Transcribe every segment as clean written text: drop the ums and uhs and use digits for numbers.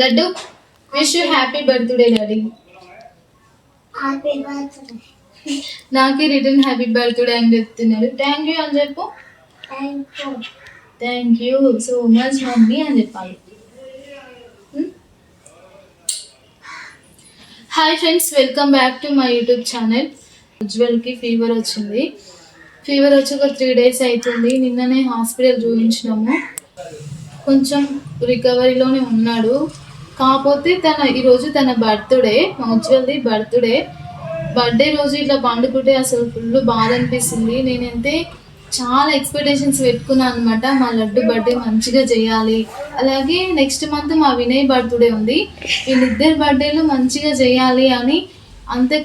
Laddu wish you happy birthday daddy. Happy birthday. నాకే return happy birthday అని చెప్తున్నాడు. Thank you అని చెప్పు. Thank you so much mummy అని చెప్పాలి. Hi friends, welcome back to my YouTube channel. ఉజ్వల్కి fever వచ్చింది. ఫీవర్ వచ్చి ఒక 3 days అవుతుంది. నిన్ననే హాస్పిటల్ చూపించినాము. కొంచెం రికవరీలోనే ఉన్నాడు. కాకపోతే ఈరోజు తన బర్త్డే, మా ఉజ్వల్ది బర్త్డే రోజు ఇట్లా పండుకుంటే అసలు ఫుల్ బాధ అనిపిస్తుంది. నేనైతే చాలా ఎక్స్పెక్టేషన్స్ పెట్టుకున్నాను అనమాట. మా లడ్డు బర్త్డే మంచిగా చేయాలి, అలాగే నెక్స్ట్ మంత్ మా వినయ్ బర్త్డే ఉంది, వీళ్ళిద్దరు బర్త్డేలు మంచిగా చేయాలి అని. అంటే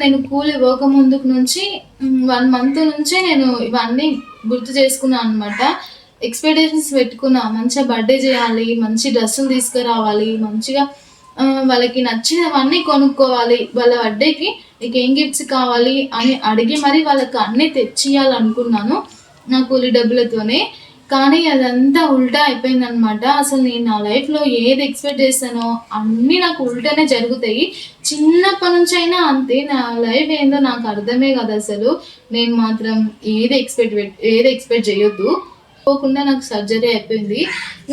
నేను కూలి ఇవ్వక ముందుకు నుంచి 1 month నుంచే నేను ఇవన్నీ గుర్తు చేసుకున్నాను అనమాట. ఎక్స్పెక్టేషన్స్ పెట్టుకున్నా, మంచిగా బర్త్డే చేయాలి, మంచి డ్రెస్సులు తీసుకురావాలి, మంచిగా వాళ్ళకి నచ్చినవన్నీ కొనుక్కోవాలి, వాళ్ళ బర్త్డేకి నీకు ఏం గిఫ్ట్స్ కావాలి అని అడిగి మరి వాళ్ళకి అన్నీ తెచ్చియాలనుకున్నాను నా కూలి డబ్బులతోనే. కానీ అదంతా ఉల్టా అయిపోయింది అనమాట. అసలు నేను నా లైఫ్లో ఏది ఎక్స్పెక్ట్ చేస్తానో అన్నీ నాకు ఉల్టానే జరుగుతాయి. చిన్నప్పటి నుంచి అయినా అంతే. నా లైఫ్ ఏందో నాకు అర్థమే కదా అసలు. నేను మాత్రం ఏది ఎక్స్పెక్ట్ చేయొద్దు. పోకుండా నాకు సర్జరీ అయిపోయింది.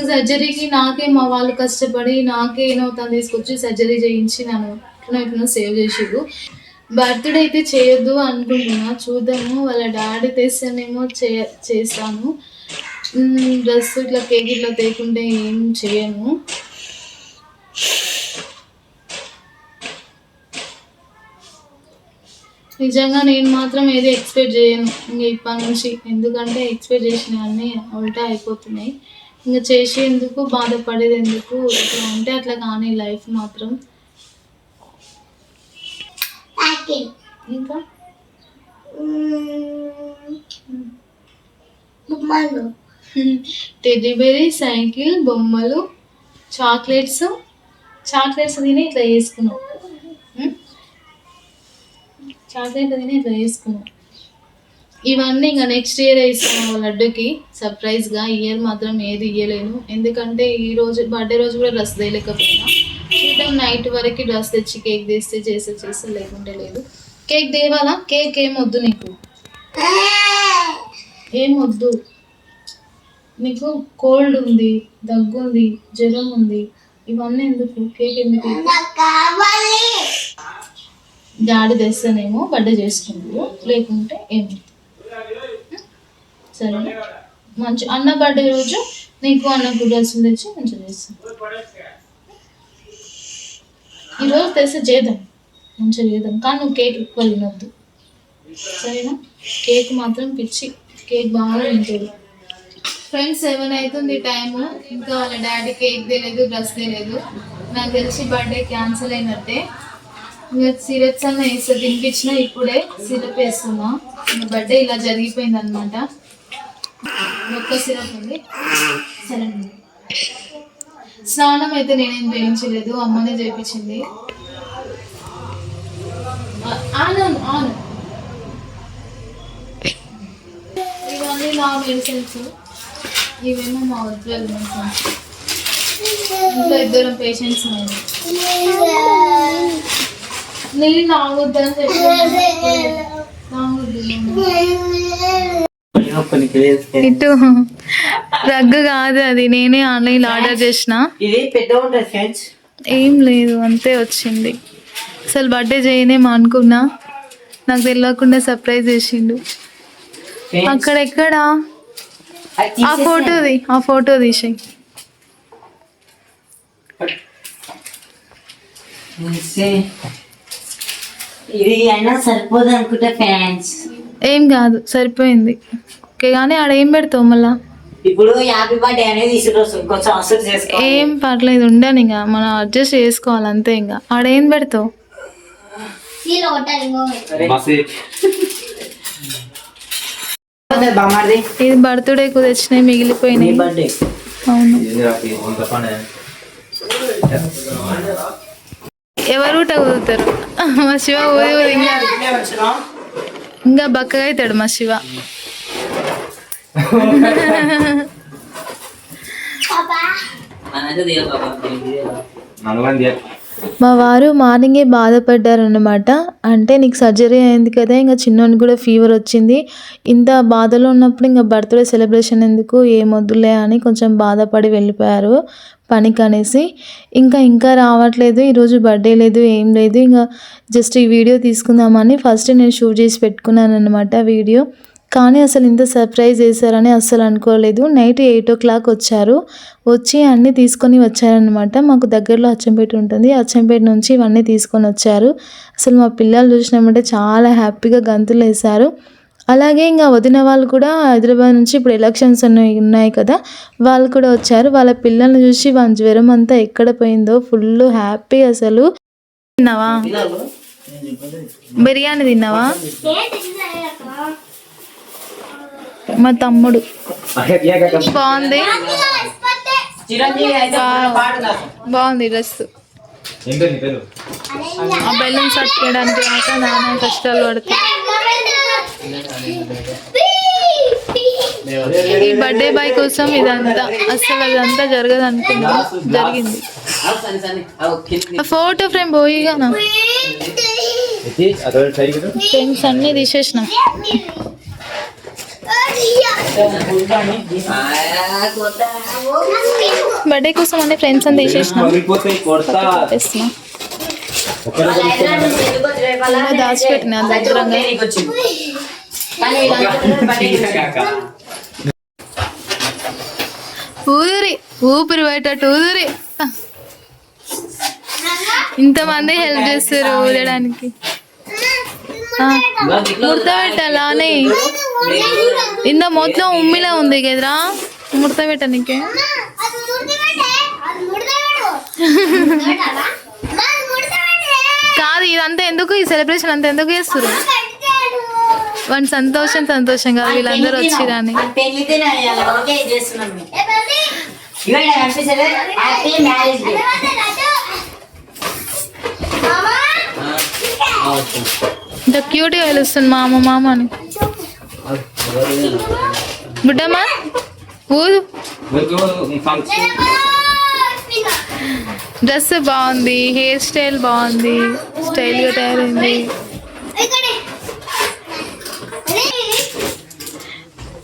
సర్జరీకి నాకే మా వాళ్ళు కష్టపడి నాకే తను తీసుకొచ్చి సర్జరీ చేయించి నన్ను సేవ్ చేసిరు. బర్త్డే అయితే చేయొద్దు అనుకుంటున్నా, చూద్దాము. వాళ్ళ డాడీ తెస్తేనేమో చేస్తాను. డ్రెస్ ఇట్లా కేక్ ఇట్లా తేకుంటే ఏం చేయను. నిజంగా నేను మాత్రం ఏది ఎక్స్పెక్ట్ చేయను ఇంక ఇప్పటి నుంచి. ఎందుకంటే ఎక్స్పెక్ట్ చేసినవన్నీ ఉల్టా అయిపోతున్నాయి. ఇంకా చేసేందుకు బాధపడేది ఎందుకు? ఇట్లా ఉంటే అట్లా కానీ లైఫ్ మాత్రం. ఇంకా టెడ్డీబేరీ, సైకిల్, బొమ్మలు, చాక్లెట్స్ తిని ఇట్లా వేసుకున్నాం. చాక్లెట్ తిని ఇట్లా వేసుకున్నాం. ఇవన్నీ ఇంకా నెక్స్ట్ ఇయర్ ఇస్తాను లడ్డుకి సర్ప్రైజ్గా. ఈ ఇయర్ మాత్రం ఏది ఇయ్యలేను, ఎందుకంటే ఈ రోజు బర్త్డే రోజు కూడా డ్రెస్ తేలేకపోయినా. చూద్దాం, నైట్ వరకు డ్రెస్ తెచ్చి కేక్ తెస్తే చేస్తే లేకుంటే లేదు. కేక్ తేవాలా? కేక్ ఏమొద్దు నీకు, ఏమొద్దు నీకు. కోల్డ్ ఉంది, దగ్గు ఉంది, జ్వరం ఉంది, ఇవన్నీ ఎందుకు? కేక్ ఎందుకు? డాడీ తెస్తేనేమో బర్త్డే చేసుకుంటారు, లేకుంటే ఏమి. సరేనా? మంచి అన్న బర్త్డే రోజు నీకు అన్నకు డ్రెస్సులు తెచ్చి మంచిగా చేస్తాను. ఈరోజు తెస్తే చేద్దాం, మంచిగా చేద్దాం. కానీ నువ్వు కేక్ ఎక్కువ తినొద్దు, సరేనా? కేక్ మాత్రం పిచ్చి, కేక్ బాగా తింటుంది. ఫ్రెండ్స్ 7 అవుతుంది టైము, ఇంకా వాళ్ళ డాడీ కేక్ తెలియదు, డ్రెస్ తెలియదు. నాకు తెలిసి బర్త్డే క్యాన్సిల్ అయినట్టే. ఇంకా సిరప్స్ అన్న వేస్తా, తినిపించిన ఇప్పుడే సిరప్ వేస్తున్నా. బర్త్డే ఇలా జరిగిపోయింది అనమాట. ఒక్క సిరప్ ఉంది. సరే, స్నానం అయితే నేనేం చేయించలేదు, అమ్మనే చేయించింది. ఇవన్నీ నా మెడిసిన్స్, ఇవేమో మా ఉజ్వల్ మెడిసిన్స్. ఇంట్లో 2 పేషెంట్స్ మేము. నేను తాగొద్దని చెప్పి ఇటు రగ్గు కాదు అది, నేనే ఆన్లైన్ ఆర్డర్ చేసిన. ఏం లేదు, అంతే వచ్చింది. అసలు బర్త్డే చేయనేమో అనుకున్నా, నాకు తెలియకుండా సర్ప్రైజ్ చేసిండు. అక్కడెక్కడ ఆ ఫోటో తీసేయి. ఇది అయినా సరిపోదు అనుకుంటా ఫ్యాన్స్. ఏం కాదు, సరిపోయింది. ఓకే, కానీ ఆడ ఏం పెడతావు మళ్ళా? ఇప్పుడు హ్యాపీ బర్త్డే అనేది ఏం పర్లేదు, ఉండను. ఇంకా మనం అడ్జస్ట్ చేసుకోవాలి అంతే. ఇంకా ఆడ ఏం పెడతావు? ఇది బర్త్డేకు తెచ్చినాయి, మిగిలిపోయినాయి. అవును. ఎవరు కుదురుతారు? మా శివ ఊరి ఇంకా బక్కగా అవుతాడు మా Shiva. Mana itu dia bapak dia. మా వారు మార్నింగే బాధపడ్డారన్నమాట. అంటే నీకు సర్జరీ అయింది కదా, ఇంకా చిన్నోనికి కూడా ఫీవర్ వచ్చింది, ఇంత బాధలో ఉన్నప్పుడు ఇంకా బర్త్డే సెలబ్రేషన్ ఎందుకు, ఏమొద్దులే అని కొంచెం బాధపడి వెళ్ళిపోయారు పనికి అనేసి. ఇంకా రావట్లేదు, ఈరోజు బర్త్డే లేదు, ఏం లేదు, ఇంకా జస్ట్ ఈ వీడియో తీసుకుందామని ఫస్ట్ నేను షూట్ చేసి పెట్టుకున్నాను అనమాట వీడియో. కానీ అసలు ఇంత సర్ప్రైజ్ చేశారని అస్సలు అనుకోలేదు. నైట్ 8 o'clock వచ్చారు. వచ్చి అన్నీ తీసుకొని వచ్చారనమాట. మాకు దగ్గరలో అచ్చంపేట ఉంటుంది, అచ్చంపేట నుంచి ఇవన్నీ తీసుకొని వచ్చారు. అసలు మా పిల్లలు చూసినామంటే చాలా హ్యాపీగా గంతులు వేశారు. అలాగే ఇంకా వదిన వాళ్ళు కూడా హైదరాబాద్ నుంచి ఇప్పుడు ఎలక్షన్స్ ఉన్నాయి కదా, వాళ్ళు కూడా వచ్చారు. వాళ్ళ పిల్లల్ని చూసి వాళ్ళ జ్వరం అంతా ఎక్కడ పోయిందో ఫుల్ హ్యాపీ. అసలు తిన్నావా బిర్యానీ, తిన్నావా? మా తమ్ముడు బాగుంది, బాగుంది డ్రెస్. ఆ బెలూన్స్ కట్టుకోవడానికి కాక నాన్న కష్టాలు పడుతుంది. ఈ బర్త్డే బాయ్ కోసం ఇదంతా, అసలు అదంతా జరగదు అనుకున్నా, జరిగింది. ఫోటో ఫ్రేమ్ పోయిగా ఫ్రెండ్స్ అన్నీ తీసేసినాం. బర్త్డే కోసం అన్ని ఫ్రెండ్స్ అని తీసేసినాం. దాచిపెట్టినా భద్రంగా. ఊపిరి బయటట్టు ఊదురి. ఇంతమంది హెల్ప్ చేస్తారు ఊదడానికి. ముడత పెట్టాలానే ఇంత మొత్తం ఉమ్మిలా ఉంది కదరా, ముడత పెట్టనీకే. కాదు ఇదంతా ఎందుకు, ఈ సెలబ్రేషన్ అంతా ఎందుకు చేస్తారు? వాడి సంతోషం కాదు వీళ్ళందరూ వచ్చిరాని. ఇంత క్యూట్గా వెలుస్తుంది మామ అని. గుడ్డమ్మా ఊదు. డ్రెస్ బాగుంది, హెయిర్ స్టైల్ బాగుంది, స్టైల్గా తయారైంది.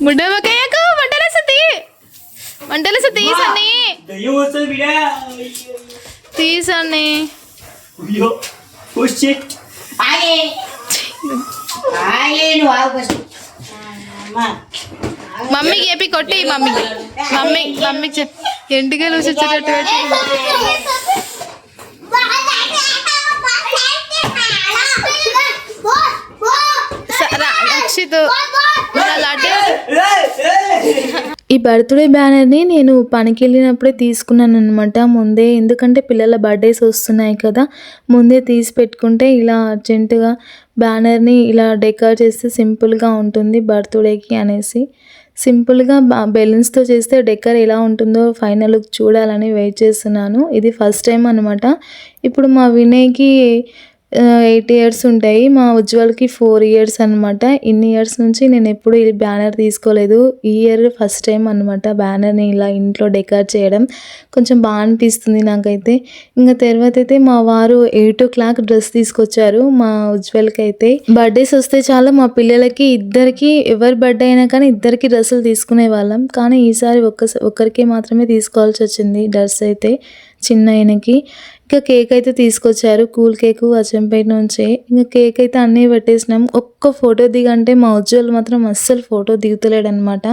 బుడ్డమ్మకయ్యకు వంటలు తీసని మమ్మీకి చెప్పి కొట్టి, మమ్మీకి ఎంటికలు వచ్చేటట్టు పెట్టి. ఈ బర్త్డే బ్యానర్ని నేను పనికి వెళ్ళినప్పుడే తీసుకున్నాను అనమాట ముందే. ఎందుకంటే పిల్లల బర్త్డేస్ వస్తున్నాయి కదా, ముందే తీసి పెట్టుకుంటే ఇలా అర్జెంటుగా బ్యానర్ని ఇలా డెకరేట్ చేస్తే సింపుల్గా ఉంటుంది బర్త్డేకి అనేసి. సింపుల్గా బెలూన్స్తో చేస్తే డెకర్ ఎలా ఉంటుందో ఫైనల్ లుక్ చూడాలని వెయిట్ చేస్తున్నాను. ఇది ఫస్ట్ టైం అనమాట. ఇప్పుడు మా వినయ్కి 8 years ఉంటాయి, మా ఉజ్వల్కి 4 years అనమాట. ఇన్ని ఇయర్స్ నుంచి నేను ఎప్పుడు ఈ బ్యానర్ తీసుకోలేదు. ఈ ఇయర్ ఫస్ట్ టైం అనమాట బ్యానర్ని ఇలా ఇంట్లో డెకరేట్ చేయడం. కొంచెం బాగా అనిపిస్తుంది నాకైతే. ఇంకా తర్వాత అయితే మా వారు 8 o'clock డ్రెస్ తీసుకొచ్చారు మా ఉజ్వల్కి అయితే. బర్త్డేస్ వస్తే చాలా మా పిల్లలకి ఇద్దరికి, ఎవరి బర్త్డే అయినా కానీ ఇద్దరికి డ్రెస్సులు తీసుకునే వాళ్ళం. కానీ ఈసారి ఒక్కరికి మాత్రమే తీసుకోవాల్సి వచ్చింది డ్రెస్ అయితే, చిన్న ఆయనకి. ఇంకా కేక్ అయితే తీసుకొచ్చారు, కూల్ కేక్ అచ్చంపేట నుంచి. ఇంకా కేక్ అయితే అన్నీ పెట్టేసినాం. ఒక్క ఫోటో దిగంటే మా ఉజ్వల్ మాత్రం అస్సలు ఫోటో దిగుతలేడు అనమాట.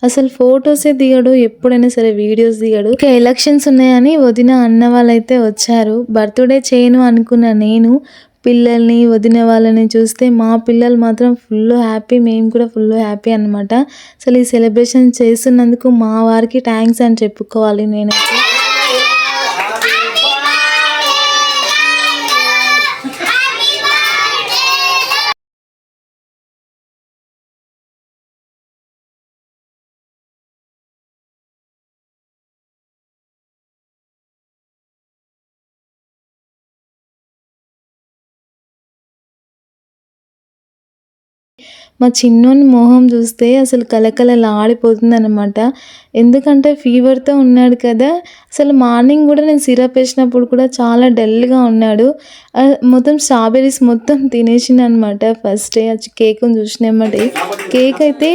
అసలు ఫొటోసే దిగడు, ఎప్పుడైనా సరే వీడియోస్ దిగడు. ఇంకా ఎలక్షన్స్ ఉన్నాయని వదిన అన్న వాళ్ళైతే వచ్చారు. బర్త్డే చేయను అనుకున్న నేను పిల్లల్ని వదిన వాళ్ళని చూస్తే మా పిల్లలు మాత్రం ఫుల్ హ్యాపీ, మేము కూడా ఫుల్ హ్యాపీ అనమాట. అసలు ఈ సెలబ్రేషన్ చేస్తున్నందుకు మా వారికి థ్యాంక్స్ అని చెప్పుకోవాలి నేనైతే. మా చిన్నోని మొహం చూస్తే అసలు కలకలలాడిపోతుంది అనమాట. ఎందుకంటే ఫీవర్తో ఉన్నాడు కదా, అసలు మార్నింగ్ కూడా నేను సిరప్ వేసినప్పుడు కూడా చాలా డల్గా ఉన్నాడు. మొత్తం స్ట్రాబెర్రీస్ మొత్తం తినేసిండనమాట. ఫస్ట్ డే వచ్చి కేక్ని చూసినామంటే కేక్ అయితే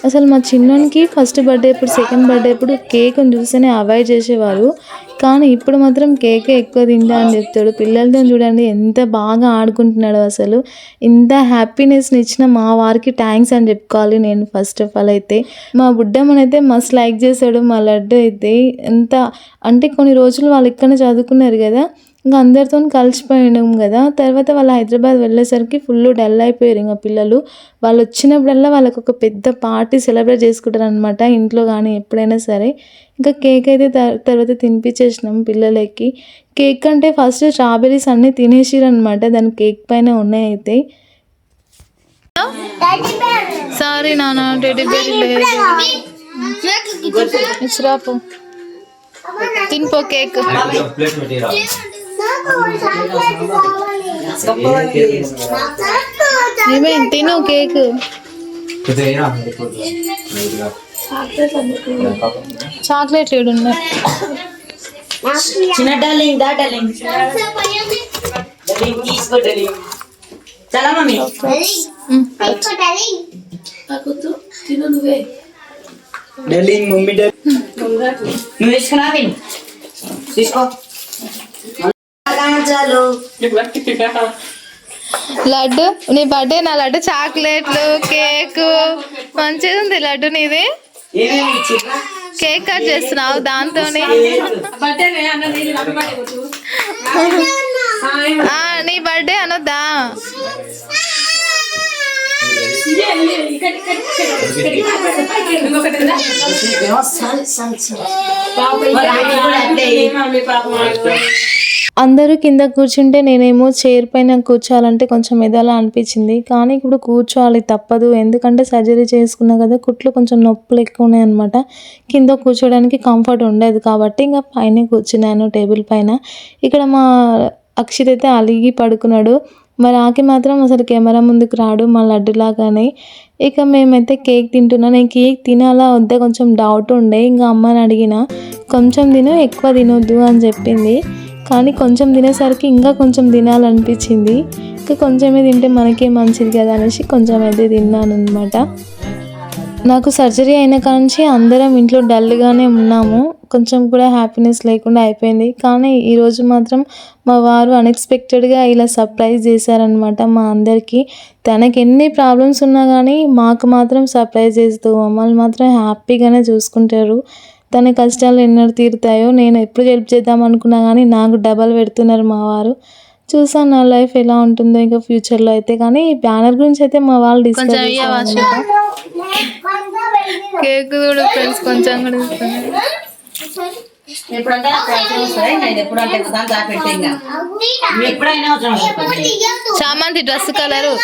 అసలు మా చిన్నోనికి ఫస్ట్ బర్త్డే ఇప్పుడు సెకండ్ బర్త్డే ఇప్పుడు కేక్ని చూస్తేనే అవాయిడ్ చేసేవారు. కానీ ఇప్పుడు మాత్రం కేకే ఎక్కువ తింటా అని చెప్తాడు. పిల్లలతో చూడండి ఎంత బాగా ఆడుకుంటున్నాడు. అసలు ఇంత హ్యాపీనెస్ని ఇచ్చిన మా వారికి థ్యాంక్స్ అని చెప్పుకోవాలి నేను. ఫస్ట్ ఆఫ్ ఆల్ అయితే మా బుడ్డమ్మనైతే మస్తు లైక్ చేశాడు. మా లడ్డు అయితే ఎంత అంటే కొన్ని రోజులు వాళ్ళు ఇక్కడనే చదువుకున్నారు కదా, ఇంకా అందరితో కలిసిపోయినాం కదా. తర్వాత వాళ్ళు హైదరాబాద్ వెళ్ళేసరికి ఫుల్ డల్ అయిపోయారు. ఇంకా పిల్లలు వాళ్ళు వచ్చినప్పుడల్లా వాళ్ళకి ఒక పెద్ద పార్టీ సెలబ్రేట్ చేసుకుంటారు అనమాట ఇంట్లో కానీ ఎప్పుడైనా సరే. ఇంకా కేక్ అయితే తర్వాత తినిపించేసినాం పిల్లలకి. కేక్ అంటే ఫస్ట్ స్ట్రాబెర్రీస్ అన్నీ తినేసిరు అనమాట, దాని కేక్ పైన ఉన్నాయి. అయితే సారీ నాన్న టెడ్డీ బేర్ లేదు, ఇచ్చిరాపు తినిపో కేక్. ఏమేం తిను కేక్. చాక్లెట్లు ఏడున్నాయి చిన్న డార్లింగ్ డార్లింగ్ తీసుకో డార్లింగ్. చాలా మమ్మీ డార్లింగ్ మమ్మీ నువ్వు తీసుకున్నా తీసుకో. లడ్డు నీ బర్త్డే నా లడ్డు చాక్లెట్లు కేక్ మంచిగా ఉంది. లడ్డు నీది కేక్ కట్ చేస్తున్నావు దాంతోనే. నీ బర్త్డే అనొద్దా? అందరూ కింద కూర్చుంటే నేనేమో చైర్ పైన కూర్చోవాలంటే కొంచెం ఎదలా అనిపించింది. కానీ ఇప్పుడు కూర్చోవాలి తప్పదు, ఎందుకంటే సర్జరీ చేసుకున్నా కదా, కుట్లు కొంచెం నొప్పులు ఎక్కువ ఉన్నాయి అనమాట. కింద కూర్చోడానికి కంఫర్ట్ ఉండదు కాబట్టి ఇంకా పైన కూర్చున్నాను టేబుల్ పైన. ఇక్కడ మా అక్షిత్ అయితే అలిగి పడుకున్నాడు. మరి ఆకి మాత్రం అసలు కెమెరా ముందుకు రాడు మా లడ్డులాగానే. ఇక మేమైతే కేక్ తింటున్నాం. నేను కేక్ తినాలా వద్దా కొంచెం డౌట్ ఉండే. ఇంకా అమ్మని అడిగిన, కొంచెం తిను ఎక్కువ తినొద్దు అని చెప్పింది. కానీ కొంచెం తినేసరికి ఇంకా కొంచెం తినాలనిపించింది. ఇంకా కొంచెమే తింటే మనకే మంచిది కదా అనేసి కొంచెం అయితే తిన్నాను అనమాట. నాకు సర్జరీ అయిన కాంచి అందరం ఇంట్లో డల్గానే ఉన్నాము, కొంచెం కూడా హ్యాపీనెస్ లేకుండా అయిపోయింది. కానీ ఈరోజు మాత్రం మా వారు అన్ఎక్స్పెక్టెడ్గా ఇలా సర్ప్రైజ్ చేశారనమాట మా అందరికీ. తనకి ఎన్ని ప్రాబ్లమ్స్ ఉన్నా కానీ మాకు మాత్రం సర్ప్రైజ్ చేస్తూ మమ్మల్ని మాత్రం హ్యాపీగానే చూసుకుంటారు. తన కష్టాలు ఎన్నడూ తీరుతాయో, నేను ఎప్పుడు హెల్ప్ చేద్దాం అనుకున్నా కానీ నాకు డబల్ పెడుతున్నారు మా వారు. చూసాను నా లైఫ్ ఎలా ఉంటుందో ఇంకా ఫ్యూచర్లో అయితే. కానీ ఈ బ్యానర్ గురించి అయితే మా వాళ్ళు డిస్కస్ కేక్ కూడా ఫ్రెండ్స్ కొంచెం కూడా చామంతి డ్రెస్ కలరు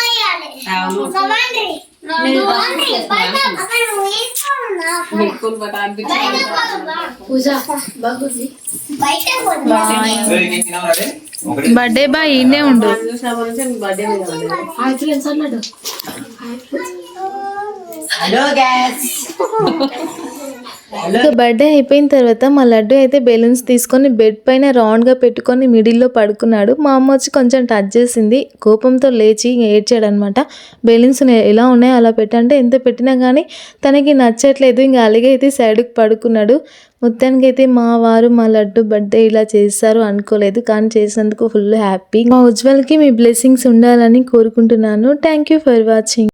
బర్త్డే బాయ్ ఈయనే ఉండు. బర్త్డే అయిపోయిన తర్వాత మా లడ్డు అయితే బెలూన్స్ తీసుకొని బెడ్ పైన రౌండ్గా పెట్టుకొని మిడిల్లో పడుకున్నాడు. మా అమ్మ వచ్చి కొంచెం టచ్ చేసింది, కోపంతో లేచి ఏడ్చాడు అనమాట. బెలూన్స్ ఎలా ఉన్నాయో అలా పెట్టంటే ఎంత పెట్టినా కానీ తనకి నచ్చట్లేదు. ఇంకా అలాగే అయితే సైడ్కి పడుకున్నాడు. మొత్తానికి అయితే మా వారు మా లడ్డు బర్త్డే ఇలా చేస్తారు అనుకోలేదు, కానీ చేసినందుకు ఫుల్ హ్యాపీ. మా ఉజ్వల్కి మీ బ్లెస్సింగ్స్ ఉండాలని కోరుకుంటున్నాను. Thank you for watching.